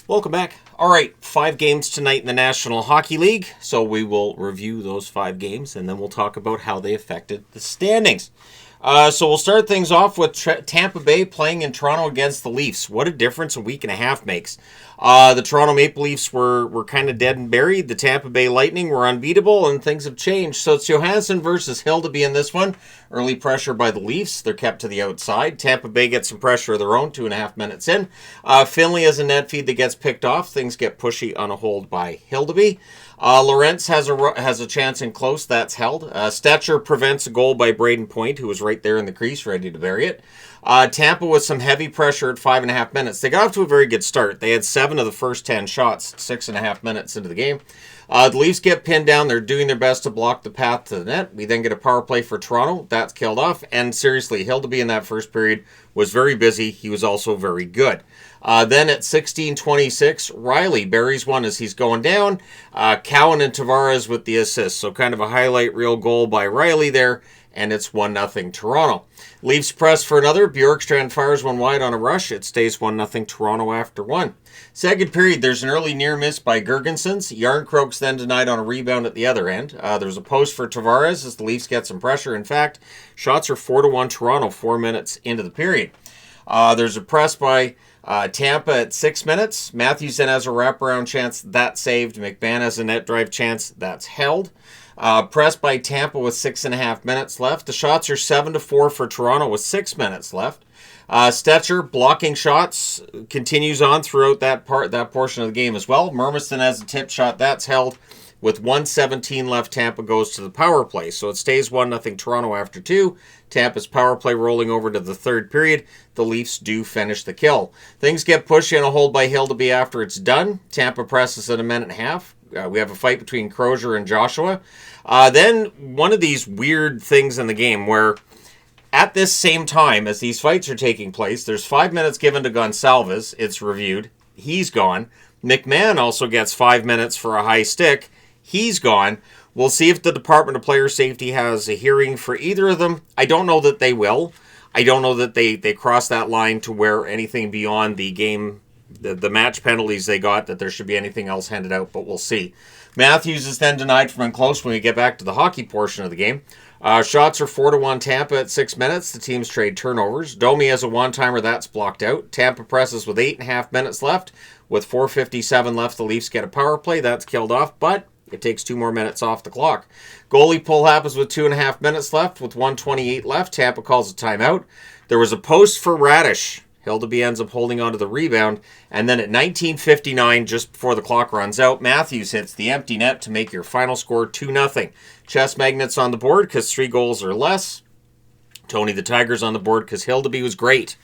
Welcome back. All right, 5 games tonight in the National Hockey League. So we will review those 5 games, and then we'll talk about how they affected the standings. So we'll start things off with Tampa Bay playing in Toronto against the Leafs. What a difference a week and a half makes. The Toronto Maple Leafs were kind of dead and buried. The Tampa Bay Lightning were unbeatable, and things have changed. So it's Johansson versus Hildeby in this one. Early pressure by the Leafs. They're kept to the outside. Tampa Bay gets some pressure of their own 2.5 minutes in. Finley has a net feed that gets picked off. Things get pushy on a hold by Hildeby. Lorentz has a chance in close. That's held. Stetcher prevents a goal by Braden Point, who was right there in the crease, ready to bury it. Tampa with some heavy pressure at 5.5 minutes. They got off to a very good start. They had 7 of the first 10 shots 6.5 minutes into the game. The Leafs get pinned down. They're doing their best to block the path to the net. We then get a power play for Toronto. That's killed off. And seriously, Hildeby in that first period was very busy. He was also very good. Then at 16:26, Riley buries one as he's going down. Cowan and Tavares with the assist. So kind of a highlight reel goal by Riley there. And it's 1-0 Toronto. Leafs press for another. Bjorkstrand fires one wide on a rush. It stays 1-0 Toronto after one. Second period, there's an early near miss by Girgensons. Yarncroke's then denied on a rebound at the other end. There's a post for Tavares as the Leafs get some pressure. In fact, shots are 4-1 Toronto 4 minutes into the period. There's a press by Tampa at 6 minutes. Matthews then has a wraparound chance. That's saved. McMahon has a net drive chance. That's held. Pressed by Tampa with 6.5 minutes left. The shots are 7-4 for Toronto with 6 minutes left. Stetcher blocking shots continues on throughout that portion of the game as well. Murmiston has a tip shot. That's held. With 1:17 left, Tampa goes to the power play. So it stays 1-0 Toronto after 2. Tampa's power play rolling over to the third period. The Leafs do finish the kill. Things get pushed in a hold by Hildeby after it's done. Tampa presses at 1.5 minutes. We have a fight between Crozier and Joshua. Then one of these weird things in the game where at this same time as these fights are taking place, there's 5 minutes given to Gonsalves. It's reviewed. He's gone. McMahon also gets 5 minutes for a high stick. He's gone. We'll see if the Department of Player Safety has a hearing for either of them. I don't know that they will. I don't know that they cross that line to where anything beyond the game, the match penalties they got, that there should be anything else handed out, but we'll see. Matthews is then denied from close when we get back to the hockey portion of the game. Shots are 4-1 Tampa at 6 minutes. The teams trade turnovers. Domi has a one-timer. That's blocked out. Tampa presses with 8.5 minutes left. With 4:57 left, the Leafs get a power play. That's killed off, but it takes 2 more minutes off the clock. Goalie pull happens with 2.5 minutes left. With 1:28 left, Tampa calls a timeout. There was a post for Radish. Hildeby ends up holding onto the rebound. And then at 19:59, just before the clock runs out, Matthews hits the empty net to make your final score 2-0. Chess Magnets on the board because 3 goals or less. Tony the Tigers on the board because Hildeby was great.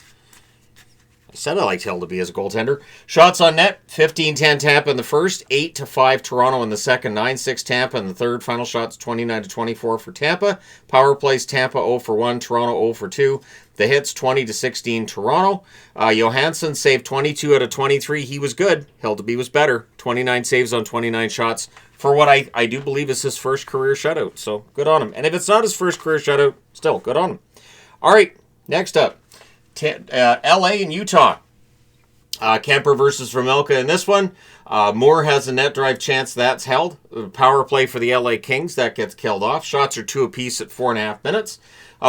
I said I liked Hildeby as a goaltender. Shots on net, 15-10 Tampa in the first, 8-5 Toronto in the second, 9-6 Tampa in the third. Final shots 29-24 for Tampa. Power plays Tampa 0-1, Toronto 0-2. The hits 20-16 Toronto. Johansson saved 22 out of 23. He was good. Hildeby was better. 29 saves on 29 shots for what I do believe is his first career shutout. So good on him. And if it's not his first career shutout, still good on him. All right, next up. LA and Utah. Kemper versus Vermelka in this one. Moore has a net drive chance. That's held. Power play for the LA Kings. That gets killed off. Shots are 2 apiece at 4.5 minutes.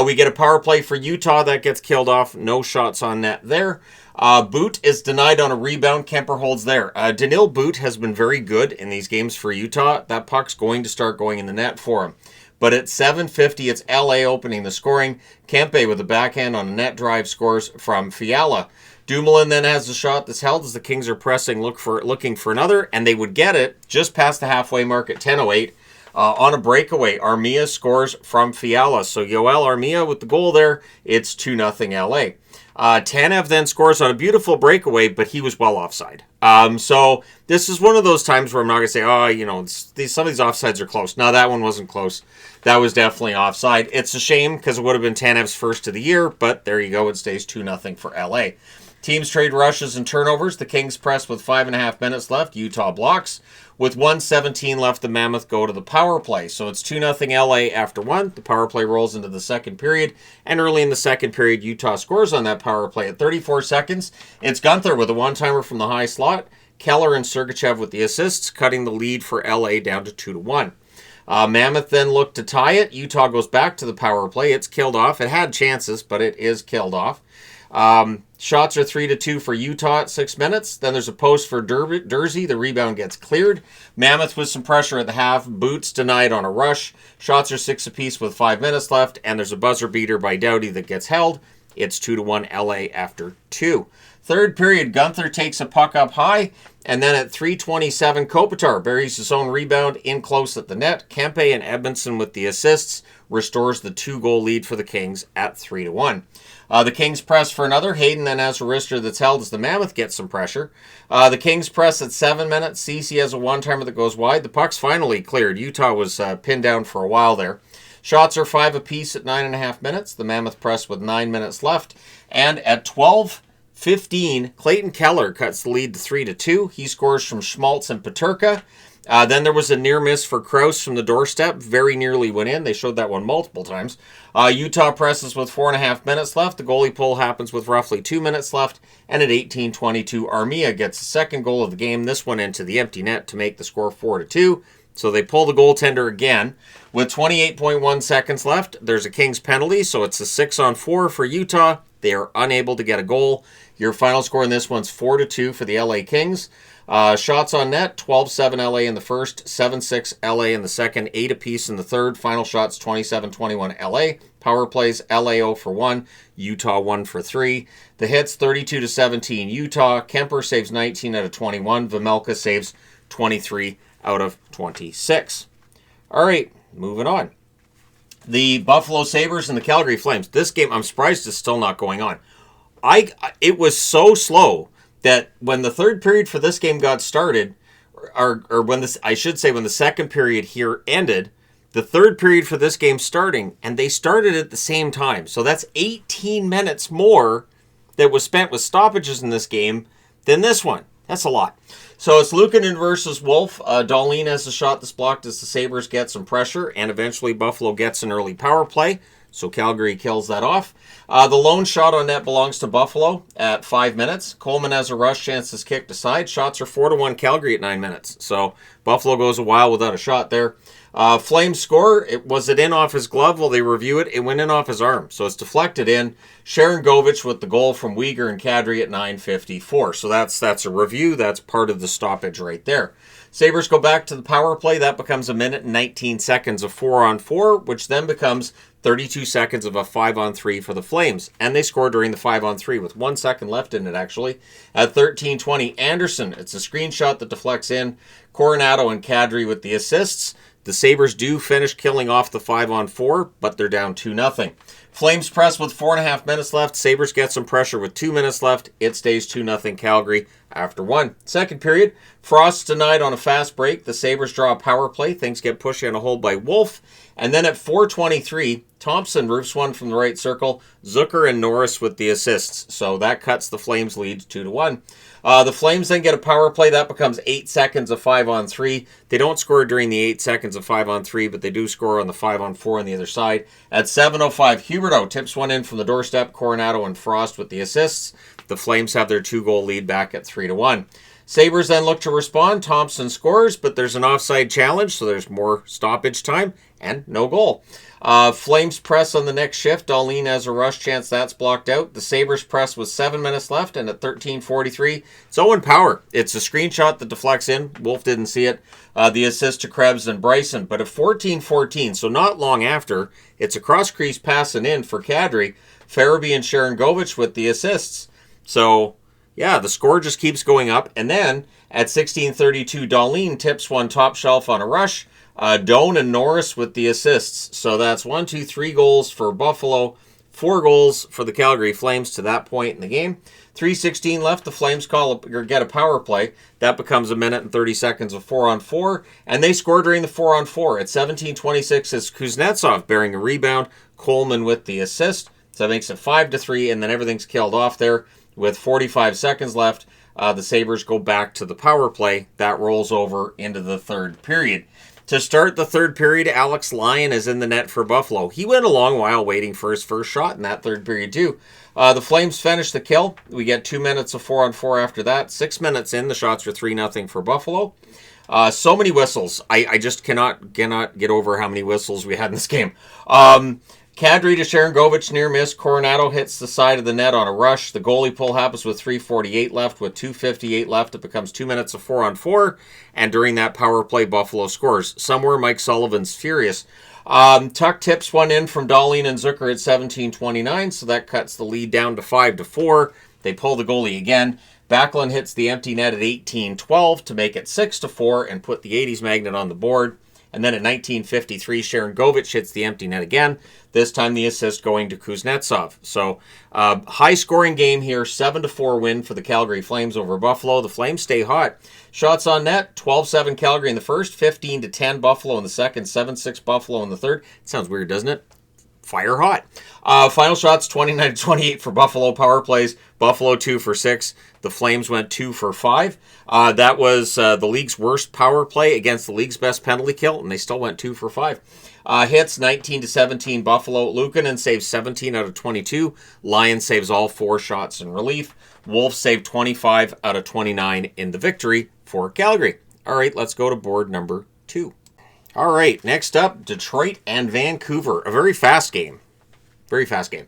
We get a power play for Utah. That gets killed off. No shots on net there. Boot is denied on a rebound. Kemper holds there. Danil Boot has been very good in these games for Utah. That puck's going to start going in the net for him. But at 7:50, it's LA opening the scoring. Kempe with a backhand on a net drive scores from Fiala. Dumoulin then has a shot that's held as the Kings are pressing, looking for another, and they would get it just past the halfway mark at 10:08. On a breakaway, Armia scores from Fiala. So Yoel Armia with the goal there. It's 2-0 LA. Tanev then scores on a beautiful breakaway, but he was well offside. So this is one of those times where I'm not going to say, some of these offsides are close. No, that one wasn't close. That was definitely offside. It's a shame because it would have been Tanev's first of the year, but there you go. It stays 2-0 for LA. Teams trade rushes and turnovers. The Kings press with 5.5 minutes left. Utah blocks. With 1:17 left, the Mammoth go to the power play. So it's 2-0 LA after 1. The power play rolls into the second period. And early in the second period, Utah scores on that power play at 34 seconds. It's Gunther with a one-timer from the high slot. Keller and Sergachev with the assists, cutting the lead for LA down to 2-1. Mammoth then looked to tie it. Utah goes back to the power play. It's killed off. It had chances, but it is killed off. Shots are 3-2 for Utah at 6 minutes. Then there's a post for Dursey. The rebound gets cleared. Mammoth with some pressure at the half. Boots denied on a rush. Shots are 6 apiece with 5 minutes left. And there's a buzzer beater by Doughty that gets held. It's 2-1 LA after 2. Third period, Gunther takes a puck up high. And then at 3:27, Kopitar buries his own rebound in close at the net. Kempe and Edmondson with the assists restores the 2-goal lead for the Kings at 3-1. The Kings press for another. Hayden then has a wrister that's held as the Mammoth gets some pressure. The Kings press at 7 minutes. Cece has a one-timer that goes wide. The puck's finally cleared. Utah was pinned down for a while there. Shots are 5 apiece at 9.5 minutes. The Mammoth press with 9 minutes left. And at 12:15, Clayton Keller cuts the lead to 3-2. He scores from Schmaltz and Peterka. Then there was a near miss for Krause from the doorstep. Very nearly went in. They showed that one multiple times. Utah presses with 4.5 minutes left. The goalie pull happens with roughly 2 minutes left. And at 18:22, Armia gets the second goal of the game. This one into the empty net to make the score 4-2. So they pull the goaltender again. With 28.1 seconds left, there's a Kings penalty. So it's a 6-on-4 for Utah. They are unable to get a goal. Your final score in this one's 4-2 for the LA Kings. Shots on net, 12-7 LA in the first, 7-6 LA in the second, 8 apiece in the third. Final shots, 27-21 LA. Power plays, LA 0 for 1, Utah 1 for 3. The hits, 32-17 Utah. Kemper saves 19 out of 21. Vejmelka saves 23 out of 26. All right, moving on. The Buffalo Sabres and the Calgary Flames. This game, I'm surprised it's still not going on. It was so slow that when the third period for this game got started, or when this, I should say when the second period here ended, the third period for this game starting, and they started at the same time. So that's 18 minutes more that was spent with stoppages in this game than this one. That's a lot. So it's Luukkonen versus Wolf. Dahlin has a shot that's blocked as the Sabres get some pressure, and eventually Buffalo gets an early power play. So Calgary kills that off. The lone shot on net belongs to Buffalo at 5 minutes. Coleman has a rush chance is kicked aside. Shots are 4-1 Calgary at 9 minutes. So Buffalo goes a while without a shot there. Flames score. Was it in off his glove? Well, they review it. It went in off his arm. So it's deflected in. Sharon Govich with the goal from Uyghur and Kadri at 9:54. So that's a review. That's part of the stoppage right there. Sabres go back to the power play. That becomes a minute and 19 seconds of 4-on-4, which then becomes 32 seconds of a 5-on-3 for the Flames. And they score during the 5-on-3 with 1 second left in it, actually. At 13:20, Anderson. It's a screenshot that deflects in. Coronado and Kadri with the assists. The Sabres do finish killing off the 5-on-4, but they're down 2-0. Flames press with 4.5 minutes left. Sabres get some pressure with 2 minutes left. It stays 2-0 Calgary after 1. Second period, Frost denied on a fast break. The Sabres draw a power play. Things get pushed in a hold by Wolf. And then at 4:23, Thompson roofs one from the right circle. Zucker and Norris with the assists. So that cuts the Flames lead 2-1. The Flames then get a power play. That becomes 8 seconds of 5-on-3. They don't score during the 8 seconds of 5-on-3, but they do score on the 5-on-4 on the other side. At 7:05, Huberdeau tips one in from the doorstep. Coronado and Frost with the assists. The Flames have their 2-goal lead back at 3-1. Sabres then look to respond. Thompson scores, but there's an offside challenge, so there's more stoppage time and no goal. Flames press on the next shift. Dahlin has a rush chance. That's blocked out. The Sabres press with 7 minutes left, and at 13:43, it's Owen Power. It's a screenshot that deflects in. Wolf didn't see it. The assist to Krebs and Bryson. But at 14:14, so not long after, it's a cross-crease passing in for Kadri. Farabee and Sharon Govich with the assists. So, yeah, the score just keeps going up. And then at 16:32, Dahlin tips one top shelf on a rush. Doan and Norris with the assists. So that's 1, 2, 3 goals for Buffalo, 4 goals for the Calgary Flames to that point in the game. 3:16 left. The Flames get a power play. That becomes a minute and 30 seconds of 4-on-4. And they score during the 4-on-4. At 17:26 is Kuznetsov bearing a rebound. Coleman with the assist. So that makes it 5-3, and then everything's killed off there. With 45 seconds left, the Sabres go back to the power play. That rolls over into the third period. To start the third period, Alex Lyon is in the net for Buffalo. He went a long while waiting for his first shot in that third period, too. The Flames finish the kill. We get 2 minutes of 4-on-4 after that. 6 minutes in, the shots are 3-0 for Buffalo. So many whistles. I just cannot get over how many whistles we had in this game. Kadri to Sharangovich, near miss. Coronado hits the side of the net on a rush. The goalie pull happens with 3:48 left. With 2:58 left, it becomes 2 minutes of 4-on-4. And during that power play, Buffalo scores. Somewhere Mike Sullivan's furious. Tuck tips one in from Dahlin and Zucker at 17:29, so that cuts the lead down to 5-4. They pull the goalie again. Backlund hits the empty net at 18:12 to make it 6-4 and put the 80s magnet on the board. And then at 19:53, Sharangovich hits the empty net again. This time the assist going to Kuznetsov. So high-scoring game here, 7-4 win for the Calgary Flames over Buffalo. The Flames stay hot. Shots on net, 12-7 Calgary in the first, 15-10 Buffalo in the second, 7-6 Buffalo in the third. Sounds weird, doesn't it? Fire hot. Final shots, 29-28 for Buffalo. Power plays, Buffalo 2 for 6. The Flames went 2 for 5. That was the league's worst power play against the league's best penalty kill, and they still went 2 for 5. Hits, 19-17 Buffalo. Luukkonen saves 17 out of 22. Lions saves all 4 shots in relief. Wolves saved 25 out of 29 in the victory for Calgary. All right, let's go to board number 2. All right, next up, Detroit and Vancouver. A very fast game. Very fast game.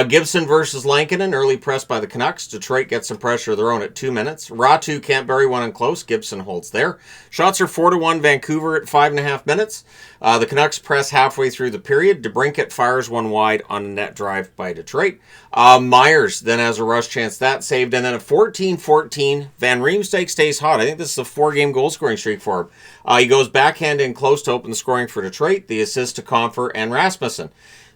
Gibson versus Lankinen, early press by the Canucks. Detroit gets some pressure of their own at 2 minutes. Ratu can't bury one in close. Gibson holds there. Shots are 4-1 Vancouver at 5.5 minutes. The Canucks press halfway through the period. DeBrincat fires one wide on a net drive by Detroit. Myers then has a rush chance. That saved. And then at 14-14, Van Riemsdyk stays hot. I think this is a 4-game goal-scoring streak for him. He goes backhand in close to open the scoring for Detroit. The assist to Compher and Rasmussen.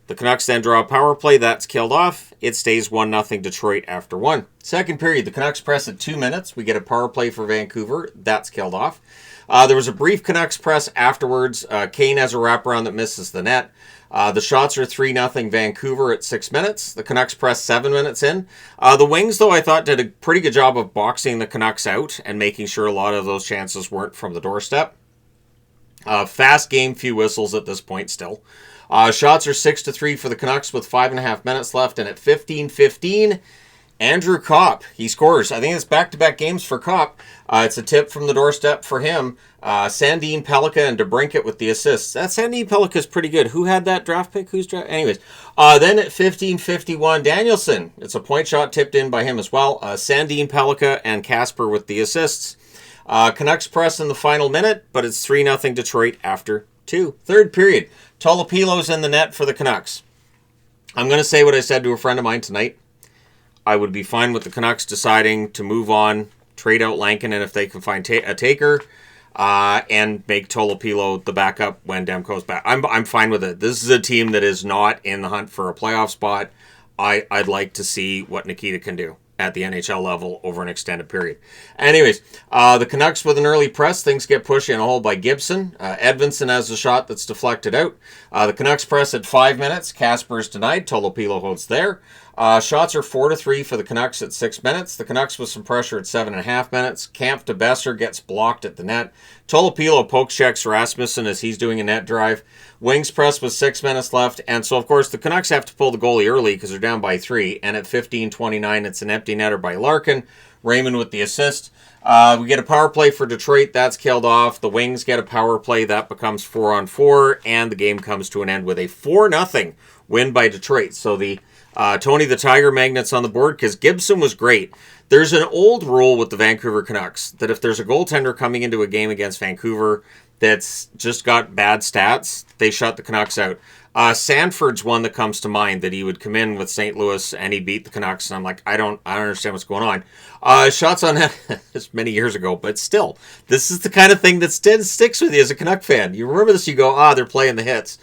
The Canucks then draw a power play. That's killed off. It stays 1-0 Detroit after 1. Second period, the Canucks press at 2 minutes. We get a power play for Vancouver. That's killed off. There was a brief Canucks press afterwards. Kane has a wraparound that misses the net. The shots are 3-0 Vancouver at 6 minutes. The Canucks press 7 minutes in. The Wings, though, I thought did a pretty good job of boxing the Canucks out and making sure a lot of those chances weren't from the doorstep. Fast game, few whistles at this point still. Shots are 6-3 for the Canucks with 5.5 minutes left. And at 15-15, Andrew Kopp, he scores. I think it's back-to-back games for Kopp. It's a tip from the doorstep for him. Sandin Pellikka and DeBrincat with the assists. That Sandin Pellikka is pretty good. Who had that draft pick? Anyways. Then at 15-51, Danielson. It's a point shot tipped in by him as well. Sandin Pellikka and Kasper with the assists. Canucks press in the final minute, but it's 3-0 Detroit after 2. Third period. Tolopilo's in the net for the Canucks. I'm going to say what I said to a friend of mine tonight. I would be fine with the Canucks deciding to move on, trade out Lankinen if they can find a taker, and make Tolopilo the backup when Demko's back. I'm fine with it. This is a team that is not in the hunt for a playoff spot. I'd like to see what Nikita can do at the NHL level over an extended period. Anyways, the Canucks with an early press. Things get pushed in a hole by Gibson. Edvinsson has a shot that's deflected out. The Canucks press at 5 minutes. Kasper's denied. Tolopilo holds there. Shots are 4-3 for the Canucks at 6 minutes. The Canucks with some pressure at 7.5 minutes. Camp to Besser gets blocked at the net. Tolopilo poke checks Rasmussen as he's doing a net drive. Wings press with 6 minutes left. And so, of course, the Canucks have to pull the goalie early because they're down by 3. And at 15-29, it's an empty netter by Larkin. Raymond with the assist. We get a power play for Detroit. That's killed off. The Wings get a power play. That becomes 4-on-4. And the game comes to an end with a 4-0 win by Detroit. So the Tony the Tiger magnets on the board because Gibson was great. There's an old rule with the Vancouver Canucks that if there's a goaltender coming into a game against Vancouver that's just got bad stats, they shut the Canucks out. Sanford's one that comes to mind that he would come in with St. Louis and he beat the Canucks. And I'm like, I don't understand what's going on. Shots on net, it's many years ago, but still, this is the kind of thing that sticks with you as a Canuck fan. You remember this, you go, they're playing the hits.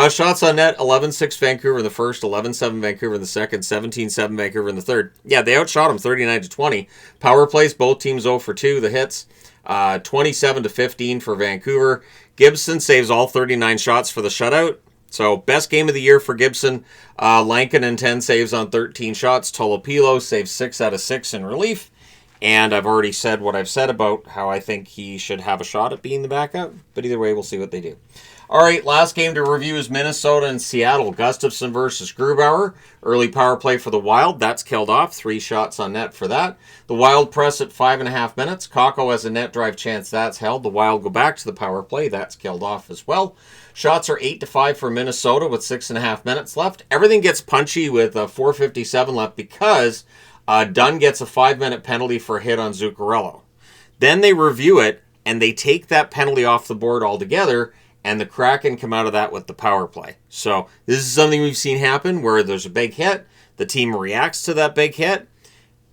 Shots on net, 11-6 Vancouver in the first, 11-7 Vancouver in the second, 17-7 Vancouver in the third. Yeah, they outshot them 39-20. Power plays, both teams 0 for 2. The hits, 27-15 for Vancouver. Gibson saves all 39 shots for the shutout. So, best game of the year for Gibson. Lankinen 10 saves on 13 shots. Tolopilo saves 6 out of 6 in relief. And I've already said what I've said about how I think he should have a shot at being the backup. But either way, we'll see what they do. All right, last game to review is Minnesota and Seattle. Gustafsson versus Grubauer. Early power play for the Wild. That's killed off. 3 shots on net for that. The Wild press at 5.5 minutes. Kakko has a net drive chance. That's held. The Wild go back to the power play. That's killed off as well. Shots are 8-5 for Minnesota with 6.5 minutes left. Everything gets punchy with 4:57 left because Dunn gets a 5-minute penalty for a hit on Zuccarello. Then they review it, and they take that penalty off the board altogether, and the Kraken come out of that with the power play. So this is something we've seen happen where there's a big hit, the team reacts to that big hit,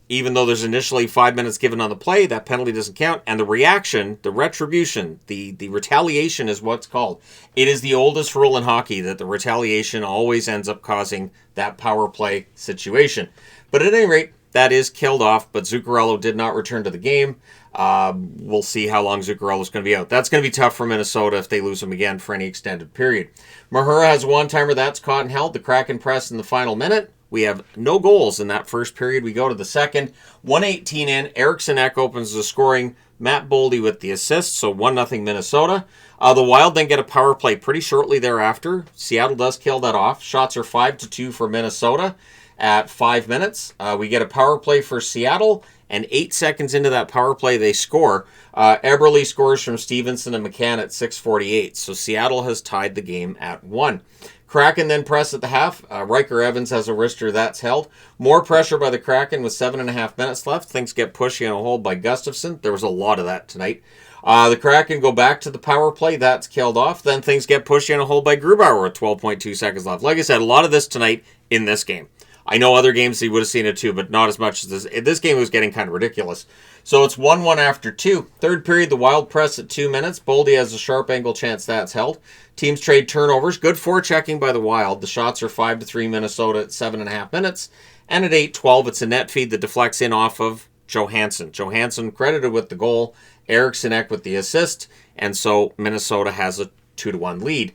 even though there's initially 5 minutes given on the play, that penalty doesn't count, and the reaction, the retribution, the retaliation is what's called. It is the oldest rule in hockey that the retaliation always ends up causing that power play situation. But at any rate, that is killed off, but Zuccarello did not return to the game. We'll see how long Zuccarello's going to be out. That's going to be tough for Minnesota if they lose him again for any extended period. Mahura has a one-timer that's caught and held. The Kraken press in the final minute. We have no goals in that first period. We go to the second. 1:18 in. Eriksson Ek opens the scoring. Matt Boldy with the assist, so 1-0 Minnesota. The Wild then get a power play pretty shortly thereafter. Seattle does kill that off. Shots are 5-2 for Minnesota at 5 minutes. We get a power play for Seattle, and 8 seconds into that power play, they score. Eberle scores from Stevenson and McCann at 6:48, so Seattle has tied the game at 1. Kraken then press at the half. Riker Evans has a wrister that's held. More pressure by the Kraken with 7.5 minutes left. Things get pushy on a hold by Gustafsson. There was a lot of that tonight. The Kraken go back to the power play. That's killed off. Then things get pushy on a hold by Grubauer with 12.2 seconds left. Like I said, a lot of this tonight in this game. I know other games you would have seen it too, but not as much as this. This game was getting kind of ridiculous. So it's 1-1 after 2. Third period, the Wild press at 2 minutes. Boldy has a sharp angle chance that's held. Teams trade turnovers. Good forechecking by the Wild. The shots are 5-3 Minnesota at 7.5 minutes. And at 8:12, it's a net feed that deflects in off of Johansson. Johansson credited with the goal. Eriksson Ek with the assist. And so Minnesota has a 2-1 lead.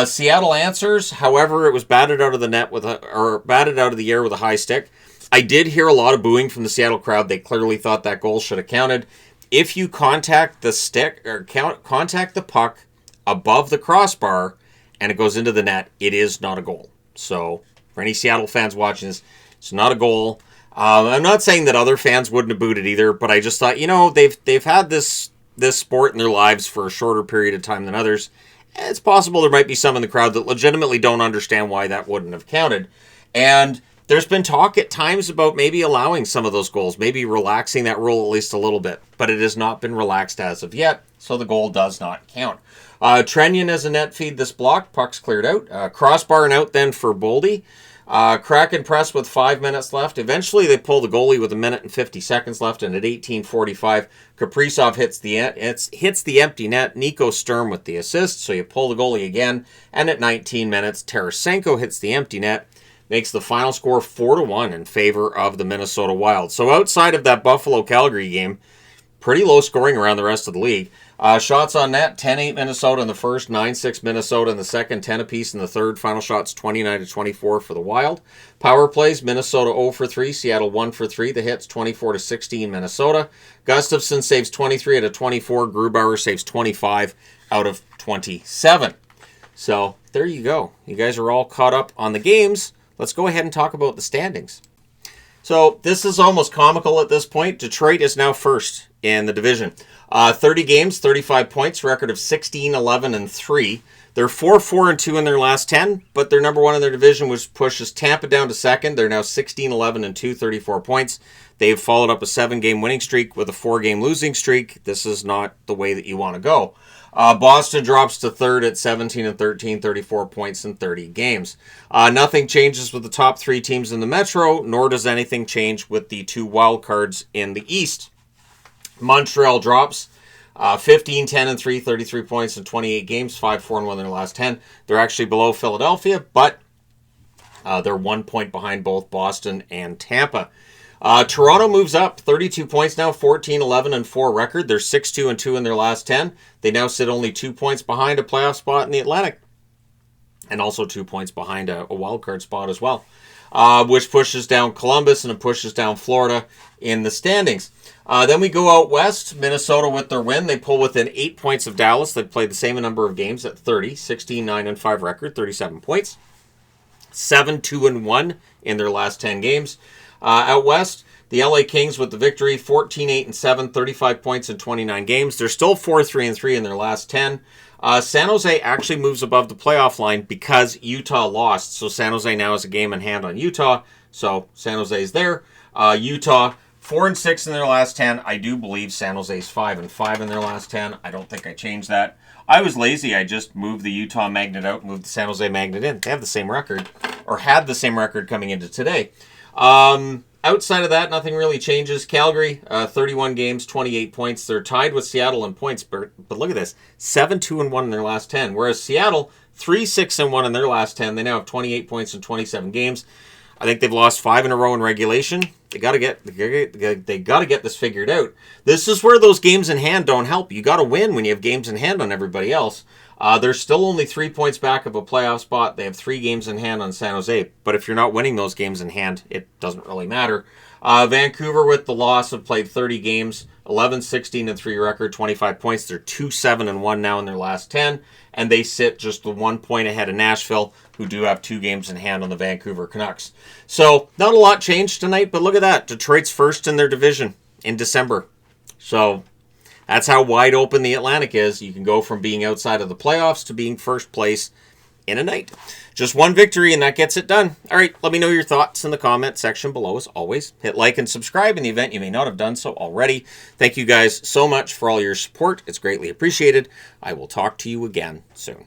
Seattle answers. However, it was batted out of the net batted out of the air with a high stick. I did hear a lot of booing from the Seattle crowd. They clearly thought that goal should have counted. If you contact the stick or contact the puck above the crossbar and it goes into the net, it is not a goal. So for any Seattle fans watching this, it's not a goal. I'm not saying that other fans wouldn't have booed it either, but I just thought, they've had this sport in their lives for a shorter period of time than others. It's possible there might be some in the crowd that legitimately don't understand why that wouldn't have counted. And there's been talk at times about maybe allowing some of those goals, maybe relaxing that rule at least a little bit. But it has not been relaxed as of yet, so the goal does not count. Trenyon has a net feed this block. Puck's cleared out. Crossbar and out then for Boldy. Kraken press with 5 minutes left. Eventually they pull the goalie with 1 minute and 50 seconds left, and at 18:45, Kaprizov hits the empty net. Nico Sturm with the assist, so you pull the goalie again. And at 19 minutes, Tarasenko hits the empty net, makes the final score 4-1 in favor of the Minnesota Wild. So outside of that Buffalo-Calgary game, pretty low scoring around the rest of the league. Shots on net, 10-8 Minnesota in the first, 9-6 Minnesota in the second, 10 apiece in the third. Final shots, 29-24 for the Wild. Power plays, Minnesota 0 for 3, Seattle 1 for 3. The hits, 24-16 Minnesota. Gustafsson saves 23 out of 24. Grubauer saves 25 out of 27. So there you go. You guys are all caught up on the games. Let's go ahead and talk about the standings. So this is almost comical at this point. Detroit is now first in the division. 30 games, 35 points, record of 16-11-3. They're 4-4-2 in their last 10, but they're number one in their division, which pushes Tampa down to second. They're now 16-11-2, 34 points. They've followed up a 7-game winning streak with a 4-game losing streak. This is not the way that you want to go. Boston drops to third at 17-13, 34 points in 30 games. Nothing changes with the top 3 teams in the Metro, nor does anything change with the 2 wild cards in the East. Montreal drops 15-10-3, 33 points in 28 games, 5-4-1 in their last 10. They're actually below Philadelphia, but they're 1 point behind both Boston and Tampa. Toronto moves up 32 points now, 14-11-4 record. They're 6-2-2 in their last 10. They now sit only 2 points behind a playoff spot in the Atlantic, and also 2 points behind a wild card spot as well. which pushes down Columbus and it pushes down Florida in the standings. Then we go out west. Minnesota with their win. They pull within 8 points of Dallas. They've played the same number of games at 30. 16-9-5 record, 37 points. 7-2-1 in their last 10 games. Out west, the LA Kings with the victory, 14-8-7, 35 points in 29 games. They're still 4-3-3 in their last 10. San Jose actually moves above the playoff line because Utah lost. So San Jose now has a game in hand on Utah. So San Jose is there. Utah 4-6 in their last 10. I do believe San Jose's 5-5 in their last 10. I don't think I changed that. I was lazy. I just moved the Utah Magnet out, moved the San Jose Magnet in. They have the same record, or had the same record coming into today. Outside of that, nothing really changes. Calgary, 31 games, 28 points. They're tied with Seattle in points, but look at this. 7-2-1 in their last 10. Whereas Seattle, 3-6-1 in their last 10. They now have 28 points in 27 games. I think they've lost 5 in a row in regulation. They got to get this figured out. This is where those games in hand don't help. You got to win when you have games in hand on everybody else. They're still only 3 points back of a playoff spot. They have 3 games in hand on San Jose. But if you're not winning those games in hand, it doesn't really matter. Vancouver with the loss have played 30 games, 11-16-3 record, 25 points. They're 2-7-1 now in their last 10. And they sit just the 1 point ahead of Nashville, who do have 2 games in hand on the Vancouver Canucks. So not a lot changed tonight, but look at that. Detroit's first in their division in December. So that's how wide open the Atlantic is. You can go from being outside of the playoffs to being first place in a night. Just one victory, and that gets it done. All right, let me know your thoughts in the comment section below, as always. Hit like and subscribe in the event you may not have done so already. Thank you guys so much for all your support. It's greatly appreciated. I will talk to you again soon.